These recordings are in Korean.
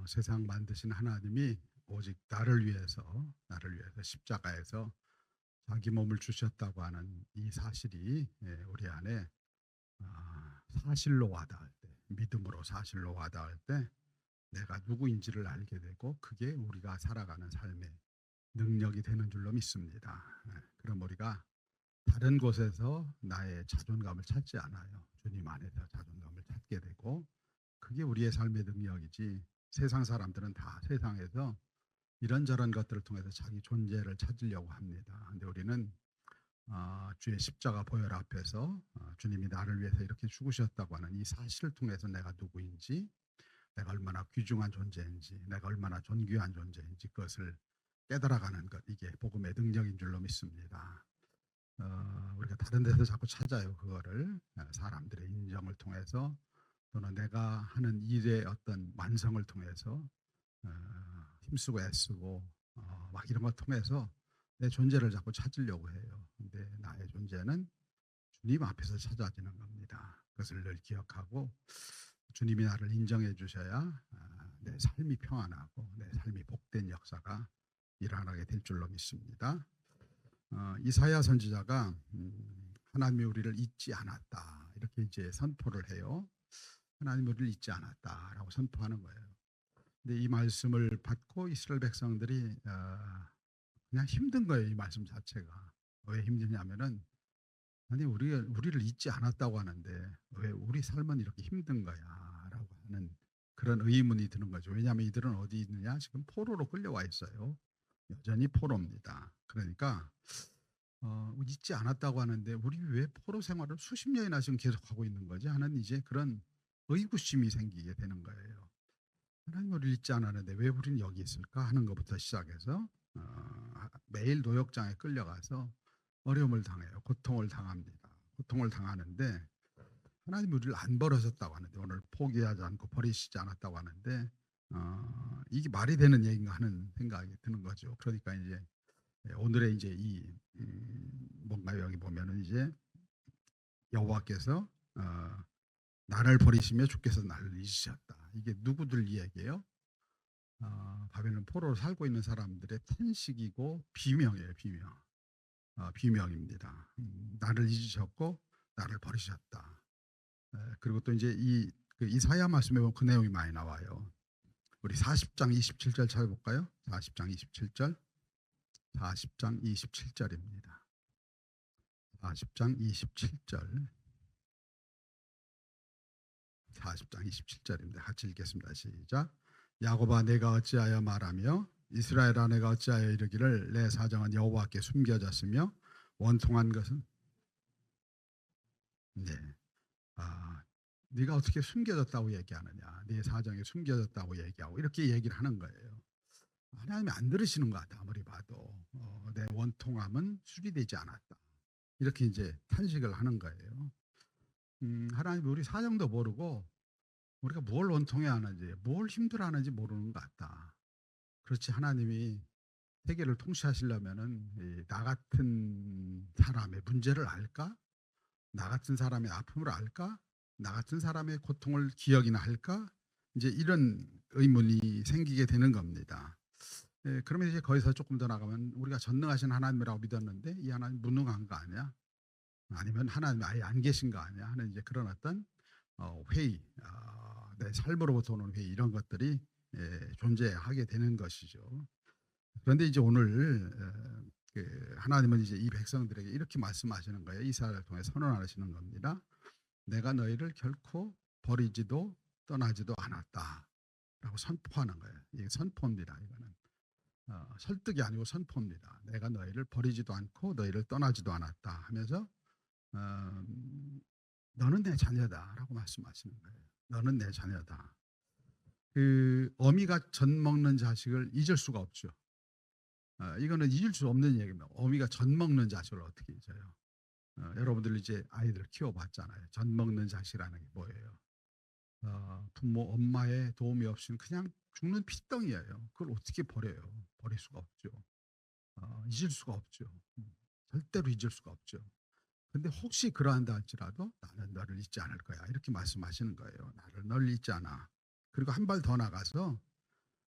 세상 만드신 하나님이 오직 나를 위해서 십자가에서 자기 몸을 주셨다고 하는 이 사실이 우리 안에 사실로 와닿을 때, 믿음으로 사실로 와닿을 때 내가 누구인지를 알게 되고 그게 우리가 살아가는 삶의 능력이 되는 줄로 믿습니다. 그럼 우리가 다른 곳에서 나의 자존감을 찾지 않아요. 주님 안에서 자존감을 찾게 되고 그게 우리의 삶의 능력이지. 세상 사람들은 다 세상에서 이런저런 것들을 통해서 자기 존재를 찾으려고 합니다. 근데 우리는 주의 십자가 보혈 앞에서 주님이 나를 위해서 이렇게 죽으셨다고 하는 이 사실을 통해서 내가 누구인지, 내가 얼마나 귀중한 존재인지, 내가 얼마나 존귀한 존재인지 그것을 깨달아가는 것, 이게 복음의 능력인 줄로 믿습니다. 우리가 다른 데서 자꾸 찾아요. 그거를 사람들의 인정을 통해서 또는 내가 하는 일의 어떤 완성을 통해서 힘쓰고 애쓰고 막 이런 걸 통해서 내 존재를 자꾸 찾으려고 해요. 근데 나의 존재는 주님 앞에서 찾아지는 겁니다. 그것을 늘 기억하고 주님이 나를 인정해 주셔야 내 삶이 평안하고 내 삶이 복된 역사가 일어나게 될 줄로 믿습니다. 이사야 선지자가 하나님이 우리를 잊지 않았다 이렇게 이제 선포를 해요. 하나님이 우리를 잊지 않았다라고 선포하는 거예요. 근데 이 말씀을 받고 이스라엘 백성들이 그냥 힘든 거예요. 이 말씀 자체가. 왜 힘드냐면은 아니 우리를 잊지 않았다고 하는데 왜 우리 삶은 이렇게 힘든 거야라고 하는 그런 의문이 드는 거죠. 왜냐하면 이들은 어디 있느냐? 지금 포로로 끌려와 있어요. 여전히 포로입니다. 그러니까 잊지 않았다고 하는데 우리 왜 포로 생활을 수십 년이나 지금 계속하고 있는 거지 하는 이제 그런 의구심이 생기게 되는 거예요. 하나님 우리를 잊지 않았는데 왜 우리는 여기 있을까 하는 것부터 시작해서 매일 노역장에 끌려가서 어려움을 당해요. 고통을 당합니다. 고통을 당하는데 하나님 우리를 안 버리셨다고 하는데 오늘 포기하지 않고 버리시지 않았다고 하는데 이게 말이 되는 얘기인가 하는 생각이 드는 거죠. 그러니까 이제 오늘의 이제 이 뭔가 여기 보면은 이제 여호와께서 나를 버리시며 주께서 나를 잊으셨다. 이게 누구들 이야기예요? 바벨론 포로로 살고 있는 사람들의 탄식이고 비명이에요. 비명. 비명입니다. 나를 잊으셨고 나를 버리셨다. 그리고 또 이제 그 이사야 말씀에 보면 그 내용이 많이 나와요. 우리 40장 27절 찾아볼까요? 40장 27절. 40장 27절입니다. 40장 27절. 40장 27절입니다. 같이 읽겠습니다. 시작. 야곱아 내가 어찌하여 말하며 이스라엘아 내가 어찌하여 이르기를 내 사정은 여호와께 숨겨졌으며 원통한 것은 네가 어떻게 숨겨졌다고 얘기하느냐. 네 사정이 숨겨졌다고 얘기하고 이렇게 얘기를 하는 거예요. 하나님이 안 들으시는 것 같아. 아무리 봐도 내 원통함은 수리되지 않았다. 이렇게 이제 탄식을 하는 거예요. 하나님이 우리 사정도 모르고 우리가 뭘 원통해야 하는지 뭘 힘들어하는지 모르는 것 같다. 그렇지 하나님이 세계를 통치하시려면은 나 같은 사람의 문제를 알까? 나 같은 사람의 아픔을 알까? 나 같은 사람의 고통을 기억이나 할까? 이제 이런 의문이 생기게 되는 겁니다. 그러면 이제 거기서 조금 더 나가면 우리가 전능하신 하나님이라고 믿었는데 이 하나님 무능한 거 아니야? 아니면 하나님이 아예 안 계신 거 아니야? 하는 이제 그런 어떤 회의, 내 삶으로부터 오는 회의 이런 것들이 존재하게 되는 것이죠. 그런데 이제 오늘 하나님은 이제 이 백성들에게 이렇게 말씀하시는 거예요. 이사야를 통해 선언하시는 겁니다. 내가 너희를 결코 버리지도 떠나지도 않았다라고 선포하는 거예요. 이게 선포입니다. 이거는 설득이 아니고 선포입니다. 내가 너희를 버리지도 않고 너희를 떠나지도 않았다 하면서 너는 내 자녀다라고 말씀하시는 거예요. 너는 내 자녀다. 그 어미가 젖 먹는 자식을 잊을 수가 없죠. 이거는 잊을 수 없는 얘기입니다. 어미가 젖 먹는 자식을 어떻게 잊어요? 여러분들 이제 아이들 키워봤잖아요. 젖 먹는 자식이라는 게 뭐예요? 부모 엄마의 도움이 없이는 그냥 죽는 피덩이예요. 그걸 어떻게 버려요? 버릴 수가 없죠. 잊을 수가 없죠. 절대로 잊을 수가 없죠. 근데 혹시 그러한다 할지라도 나는 너를 잊지 않을 거야. 이렇게 말씀하시는 거예요. 널 잊지 않아. 그리고 한 발 더 나가서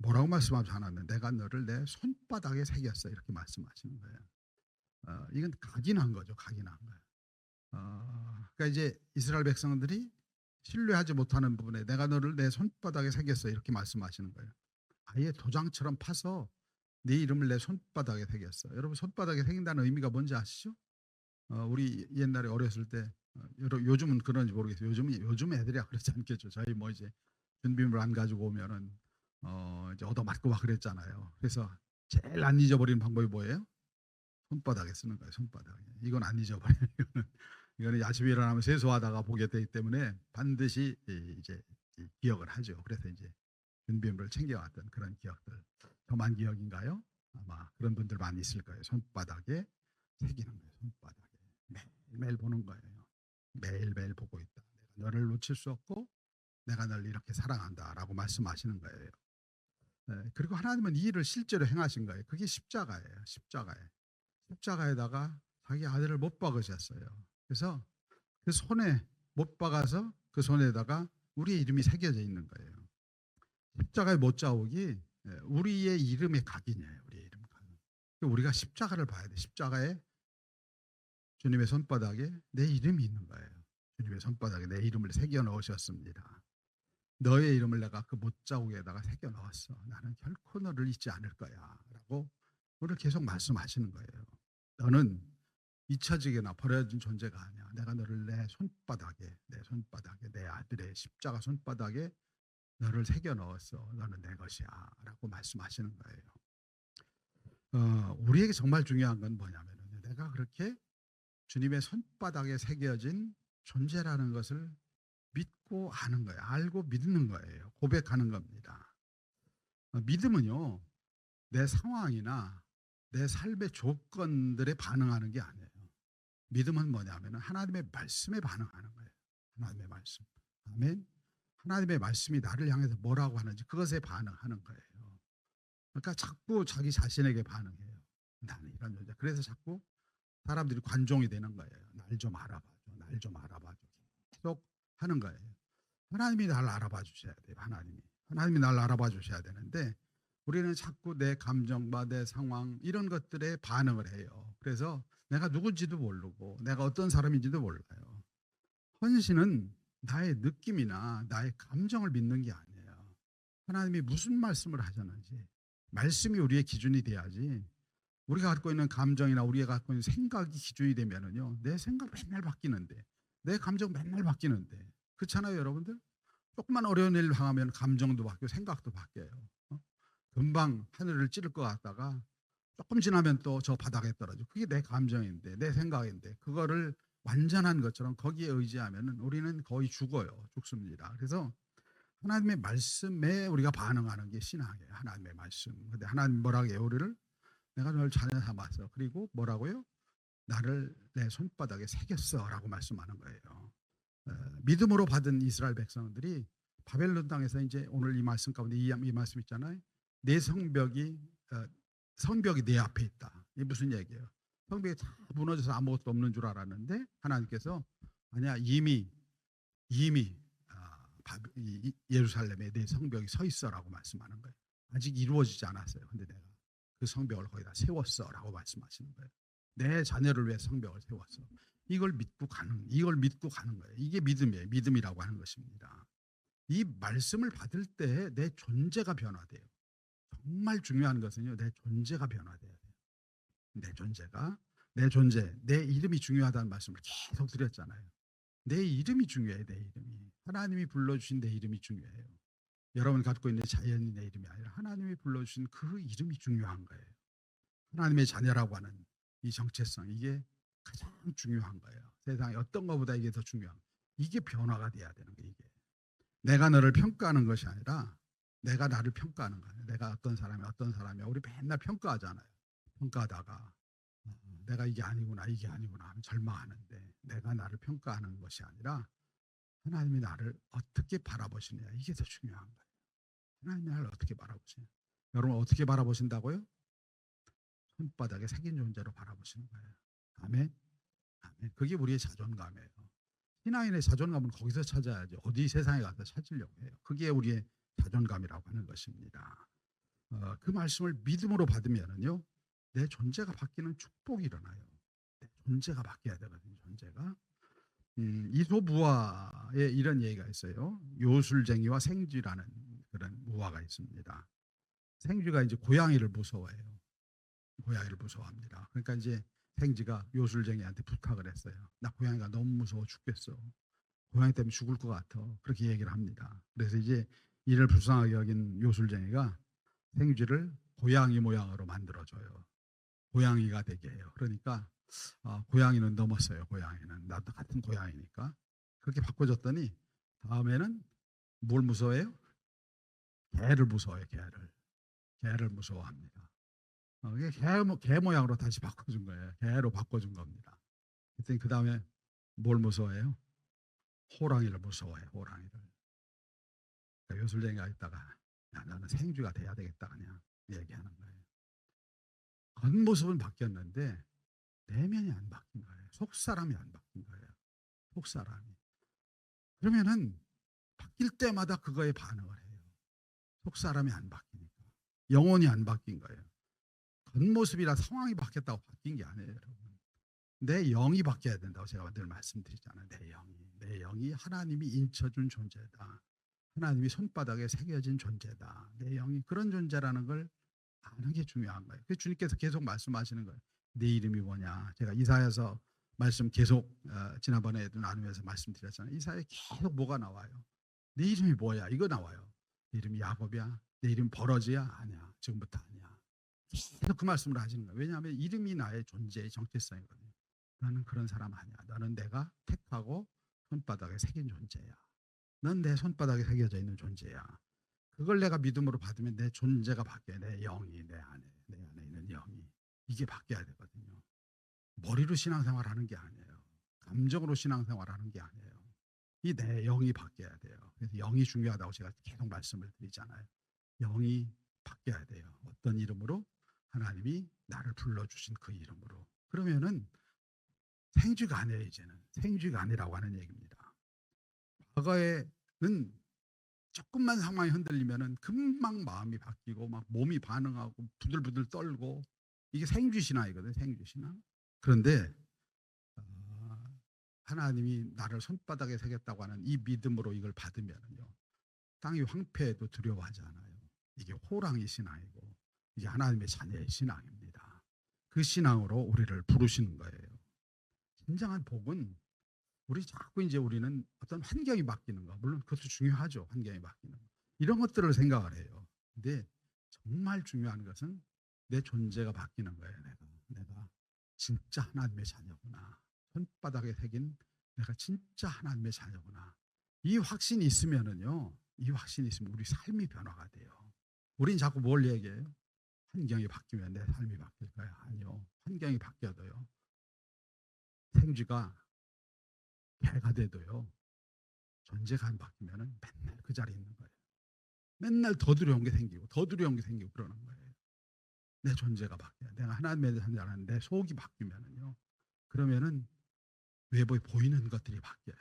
뭐라고 말씀하지 않았는데 내가 너를 내 손바닥에 새겼어 이렇게 말씀하시는 거예요. 이건 각인한 거죠. 각인한 거예요. 그러니까 이제 이스라엘 백성들이 신뢰하지 못하는 부분에 내가 너를 내 손바닥에 새겼어 이렇게 말씀하시는 거예요. 아예 도장처럼 파서 네 이름을 내 손바닥에 새겼어. 여러분 손바닥에 새긴다는 의미가 뭔지 아시죠? 우리 옛날에 어렸을 때 요즘은 그런지 모르겠어요. 요즘 애들이야 그렇지 않겠죠. 저희 뭐 이제 준비물 안 가지고 오면은 이제 얻어맞고 막 그랬잖아요. 그래서 제일 안 잊어버리는 방법이 뭐예요? 손바닥에 쓰는 거예요. 손바닥에. 이건 안 잊어버려요. 이거는 아침에 일어나면 세수하다가 보게 되기 때문에 반드시 이제 기억을 하죠. 그래서 이제 준비물을 챙겨왔던 그런 기억들. 저만 기억인가요? 아마 그런 분들 많이 있을 거예요. 손바닥에 새기는 거예요. 손바닥에. 매일매일 보는 거예요. 매일매일 보고 있다. 내가 너를 놓칠 수 없고 내가 널 이렇게 사랑한다라고 말씀하시는 거예요. 그리고 하나님은 이 일을 실제로 행하신 거예요. 그게 십자가예요. 십자가에다가 자기 아들을 못 박으셨어요. 그래서 그 손에 못 박아서 그 손에다가 우리의 이름이 새겨져 있는 거예요. 십자가의 못 자국이 우리의 이름의 각인이에요. 우리의 이름 각인. 우리가 십자가를 봐야 돼. 십자가에 주님의 손바닥에 내 이름이 있는 거예요. 주님의 손바닥에 내 이름을 새겨 넣으셨습니다. 너의 이름을 내가 그 못자국에다가 새겨 넣었어. 나는 결코 너를 잊지 않을 거야. 라고 오늘 계속 말씀하시는 거예요. 너는 잊혀지거나 버려진 존재가 아니야. 내가 너를 내 손바닥에 내 아들의 십자가 손바닥에 너를 새겨 넣었어. 너는 내 것이야. 라고 말씀하시는 거예요. 우리에게 정말 중요한 건 뭐냐면 내가 그렇게 주님의 손바닥에 새겨진 존재라는 것을 믿고 아는 거예요. 알고 믿는 거예요. 고백하는 겁니다. 믿음은요, 내 상황이나 내 삶의 조건들에 반응하는 게 아니에요. 믿음은 뭐냐면 하나님의 말씀에 반응하는 거예요. 하나님의 말씀. 아멘. 하나님의 말씀이 나를 향해서 뭐라고 하는지 그것에 반응하는 거예요. 그러니까 자꾸 자기 자신에게 반응해요. 나는 이런 존재. 그래서 자꾸 사람들이 관종이 되는 거예요. 날 좀 알아봐줘. 날 좀 알아봐줘. 계속 하는 거예요. 하나님이 날 알아봐 주셔야 돼요. 하나님이 날 알아봐 주셔야 되는데 우리는 자꾸 내 감정과 내 상황 이런 것들에 반응을 해요. 그래서 내가 누군지도 모르고 내가 어떤 사람인지도 몰라요. 헌신은 나의 느낌이나 나의 감정을 믿는 게 아니에요. 하나님이 무슨 말씀을 하셨는지 말씀이 우리의 기준이 돼야지. 우리가 갖고 있는 감정이나 우리가 갖고 있는 생각이 기준이 되면은요, 내 생각 맨날 바뀌는데, 내 감정 맨날 바뀌는데, 그렇잖아요, 여러분들? 조금만 어려운 일 당하면 감정도 바뀌고 생각도 바뀌어요. 금방 하늘을 찌를 것 같다가 조금 지나면 또 저 바닥에 떨어져. 그게 내 감정인데, 내 생각인데, 그거를 완전한 것처럼 거기에 의지하면은 우리는 거의 죽습니다. 그래서 하나님의 말씀에 우리가 반응하는 게 신앙이에요. 하나님의 말씀. 근데 하나님 뭐라고 해요? 우리를 내가 너를 자녀 삼았어. 그리고 뭐라고요? 나를 내 손바닥에 새겼어라고 말씀하는 거예요. 믿음으로 받은 이스라엘 백성들이 바벨론 땅에서 이제 오늘 이 말씀 가운데 이 말씀 있잖아요. 내 성벽이 내 앞에 있다. 이게 무슨 얘기예요? 성벽이 다 무너져서 아무것도 없는 줄 알았는데 하나님께서 아니야 이미 예루살렘에 내 성벽이 서 있어라고 말씀하는 거예요. 아직 이루어지지 않았어요. 근데 내가 그 성벽을 거기다 세웠어라고 말씀하시는 거예요. 내 자녀를 위해 성벽을 세웠어. 이걸 믿고 가는 거예요. 이게 믿음이에요. 믿음이라고 하는 것입니다. 이 말씀을 받을 때 내 존재가 변화돼요. 정말 중요한 것은요, 내 존재가 변화돼야 돼요. 내 존재, 내 이름이 중요하다는 말씀을 계속 드렸잖아요. 내 이름이 중요해요. 내 이름이. 하나님이 불러주신 내 이름이 중요해요. 여러분 갖고 있는 자연이 내 이름이 아니라 하나님이 불러주신 그 이름이 중요한 거예요. 하나님의 자녀라고 하는 이 정체성, 이게 가장 중요한 거예요. 세상에 어떤 것보다 이게 더 중요한 거예요. 이게 변화가 돼야 되는 거예요. 이게. 내가 너를 평가하는 것이 아니라 내가 나를 평가하는 거예요. 내가 어떤 사람이야. 우리 맨날 평가하잖아요. 평가하다가 내가 이게 아니구나 하면 절망하는데 내가 나를 평가하는 것이 아니라 하나님이 나를 어떻게 바라보시느냐, 이게 더 중요한 거예요. 하나님이 나를 어떻게 바라보시냐. 여러분 어떻게 바라보신다고요? 손바닥에 새긴 존재로 바라보시는 거예요. 아멘. 아멘. 그게 우리의 자존감이에요. 신앙인의 자존감은 거기서 찾아야지 어디 세상에 가서 찾으려고 해요. 그게 우리의 자존감이라고 하는 것입니다. 그 말씀을 믿음으로 받으면은요, 내 존재가 바뀌는 축복이 일어나요. 내 존재가 바뀌어야 되거든요. 존재가. 이솝우화에 이런 얘기가 있어요. 요술쟁이와 생쥐라는 그런 우화가 있습니다. 생쥐가 이제 고양이를 무서워해요. 고양이를 무서워합니다. 그러니까 이제 생쥐가 요술쟁이한테 부탁을 했어요. 나 고양이가 너무 무서워 죽겠어. 고양이 때문에 죽을 것 같아. 그렇게 얘기를 합니다. 그래서 이제 이를 불쌍하게 여긴 요술쟁이가 생쥐를 고양이 모양으로 만들어줘요. 고양이가 되게 해요. 그러니까 고양이는 넘었어요. 고양이는 나도 같은 고양이니까 그렇게 바꿔줬더니 다음에는 뭘 무서워해요? 개를 무서워해요. 개를 무서워합니다. 이게 개 모양으로 다시 바꿔준 거예요. 개로 바꿔준 겁니다. 그랬더니 그 다음에 뭘 무서워해요? 호랑이를 무서워해. 호랑이를. 그러니까 요술쟁이가 있다가 야, 나는 생쥐가 돼야 되겠다 그냥 얘기하는 거예요. 겉모습은 바뀌었는데 내면이 안 바뀐 거예요. 속사람이 안 바뀐 거예요. 속사람이. 그러면은 바뀔 때마다 그거에 반응을 해요. 속사람이 안 바뀌니까. 영혼이 안 바뀐 거예요. 겉모습이나 상황이 바뀌었다고 바뀐 게 아니에요, 여러분. 내 영이 바뀌어야 된다고 제가 늘 말씀드리잖아요. 내 영이 하나님이 인쳐준 존재다. 하나님이 손바닥에 새겨진 존재다. 내 영이 그런 존재라는 걸 아는 게 중요한 거예요. 그래서 주님께서 계속 말씀하시는 거예요. 내 이름이 뭐냐. 제가 이사야서 말씀 계속 지난번에도 나누면서 말씀드렸잖아요. 이사야에 계속 뭐가 나와요. 내 이름이 뭐야. 이거 나와요. 내 이름이 야곱이야. 내 이름 버러지야. 아니야. 지금부터 아니야. 계속 그 말씀을 하시는 거예요. 왜냐하면 이름이 나의 존재의 정체성이거든요. 나는 그런 사람 아니야. 너는 내가 택하고 손바닥에 새긴 존재야. 넌 내 손바닥에 새겨져 있는 존재야. 그걸 내가 믿음으로 받으면 내 존재가 바뀌어요. 내 영이 내 안에 있는 영이 이게 바뀌어야 되거든요. 머리로 신앙생활 하는 게 아니에요. 감정으로 신앙생활 하는 게 아니에요. 이 내 영이 바뀌어야 돼요. 그래서 영이 중요하다고 제가 계속 말씀을 드리잖아요. 영이 바뀌어야 돼요. 어떤 이름으로? 하나님이 나를 불러주신 그 이름으로. 그러면은 생쥐가 아니에요. 이제는 생쥐가 아니라고 하는 얘기입니다. 과거에는 조금만 상황이 흔들리면은 금방 마음이 바뀌고 막 몸이 반응하고 부들부들 떨고 이게 생쥐 신앙이거든요. 생쥐 신앙. 그런데 하나님이 나를 손바닥에 새겼다고 하는 이 믿음으로 이걸 받으면요, 땅이 황폐해도 두려워하지 않아요. 이게 호랑이 신앙이고 이게 하나님의 자녀의 신앙입니다. 그 신앙으로 우리를 부르시는 거예요. 진정한 복은 우리 자꾸 이제 우리는 어떤 환경이 바뀌는 거, 물론 그것도 중요하죠. 환경이 바뀌는 거. 이런 것들을 생각을 해요. 근데 정말 중요한 것은 내 존재가 바뀌는 거예요. 내가 진짜 하나님의 자녀구나. 손바닥에 새긴 내가 진짜 하나님의 자녀구나. 이 확신이 있으면은요, 이 확신이 있으면 우리 삶이 변화가 돼요. 우린 자꾸 뭘 얘기해요? 환경이 바뀌면 내 삶이 바뀔 거야. 아니요. 환경이 바뀌어도요, 생쥐가 개가 돼도요, 존재가 안 바뀌면은 맨날 그 자리에 있는 거예요. 맨날 더 두려운 게 생기고 더 두려운 게 생기고 그러는 거예요. 내 존재가 바뀌어요. 내가 하나님에 대해서 자라는 내 속이 바뀌면은요, 그러면은 외부에 보이는 것들이 바뀌어요.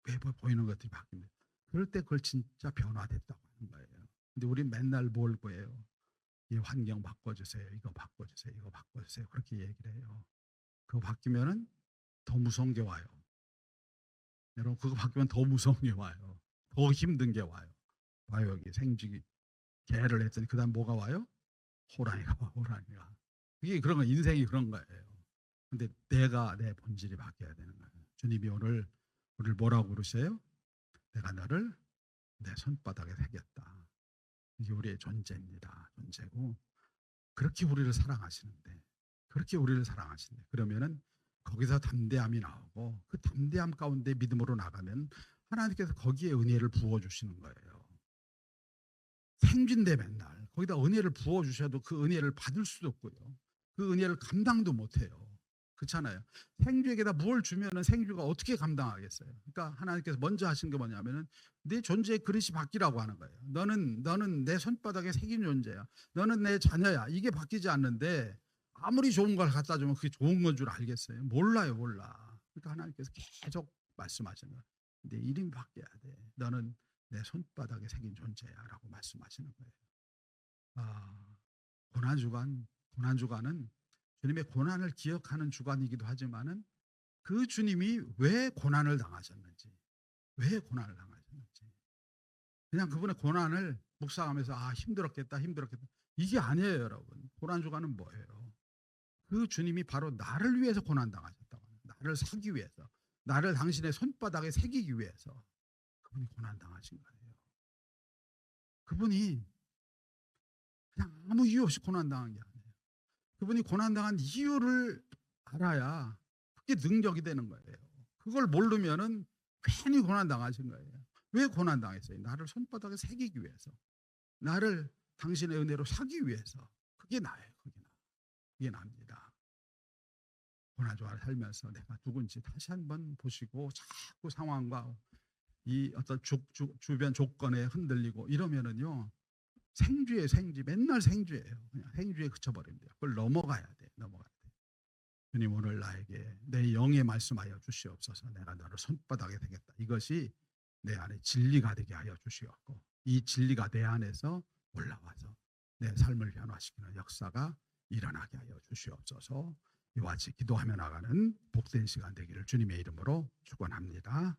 외부에 보이는 것들이 바뀝니다. 그럴 때 그걸 진짜 변화됐다고 하는 거예요. 근데 우리 맨날 뭘 구해요? 이 환경 바꿔주세요. 이거 바꿔주세요. 이거 바꿔주세요. 그렇게 얘기를 해요. 그거 바뀌면은 더 무서운 게 와요. 여러분, 그거 바뀌면 더 무서운 게 와요. 더 힘든 게 와요. 봐요, 여기 생쥐 개를 했더니 그다음 뭐가 와요? 호랑이가 와. 호랑이가. 이게 그런 거, 인생이 그런 거예요. 근데 내가 내 본질이 바뀌어야 되는 거예요. 주님이 오늘 우리를 뭐라고 부르세요? 내가 너를 내 손바닥에 새겼다. 이게 우리의 존재입니다. 존재고, 그렇게 우리를 사랑하시는데, 그러면은 거기서 담대함이 나오고, 그 담대함 가운데 믿음으로 나가면 하나님께서 거기에 은혜를 부어주시는 거예요. 생쥐인데 맨날 거기다 은혜를 부어주셔도 그 은혜를 받을 수도 없고요, 그 은혜를 감당도 못해요. 그렇잖아요. 생쥐에게다 뭘 주면은 생쥐가 어떻게 감당하겠어요? 그러니까 하나님께서 먼저 하신 게 뭐냐면은 내 존재의 그릇이 바뀌라고 하는 거예요. 너는 내 손바닥에 새긴 존재야. 너는 내 자녀야. 이게 바뀌지 않는데 아무리 좋은 걸 갖다 주면 그게 좋은 건 줄 알겠어요? 몰라요. 그러니까 하나님께서 계속 말씀하시는 거예요. 내 이름이 바뀌어야 돼. 너는 내 손바닥에 새긴 존재야라고 말씀하시는 거예요. 아, 고난 주간은 주님의 고난을 기억하는 주간이기도 하지만은 그 주님이 왜 고난을 당하셨는지, 왜 고난을 당하셨는지, 그냥 그분의 고난을 묵상하면서 아, 힘들었겠다, 힘들었겠다. 이게 아니에요, 여러분. 고난 주간은 뭐예요? 그 주님이 바로 나를 위해서 고난 당하셨다고. 나를 사기 위해서, 나를 당신의 손바닥에 새기기 위해서 그분이 고난 당하신 거예요. 그분이 그냥 아무 이유 없이 고난 당한 게 아니에요. 그분이 고난 당한 이유를 알아야 그게 능력이 되는 거예요. 그걸 모르면은 괜히 고난 당하신 거예요. 왜 고난 당했어요? 나를 손바닥에 새기기 위해서. 나를 당신의 은혜로 사기 위해서. 그게 나예요. 그게 납니다. 고난주간을 살면서 내가 누군지 다시 한번 보시고 자꾸 상황과 이 어떤 주변 조건에 흔들리고 이러면은요, 생쥐예요, 생쥐. 맨날 생쥐예요. 그냥 생쥐에 그쳐버리면 돼요. 그걸 넘어가야 돼. 넘어가야 돼. 주님, 오늘 나에게 내 영에 말씀하여 주시옵소서. 내가 너를 손바닥에 대겠다. 이것이 내 안에 진리가 되게 하여 주시옵고, 이 진리가 내 안에서 올라와서 내 삶을 변화시키는 역사가 일어나게 하여 주시옵소서. 이와 같이 기도하며 나가는 복된 시간 되기를 주님의 이름으로 축원합니다.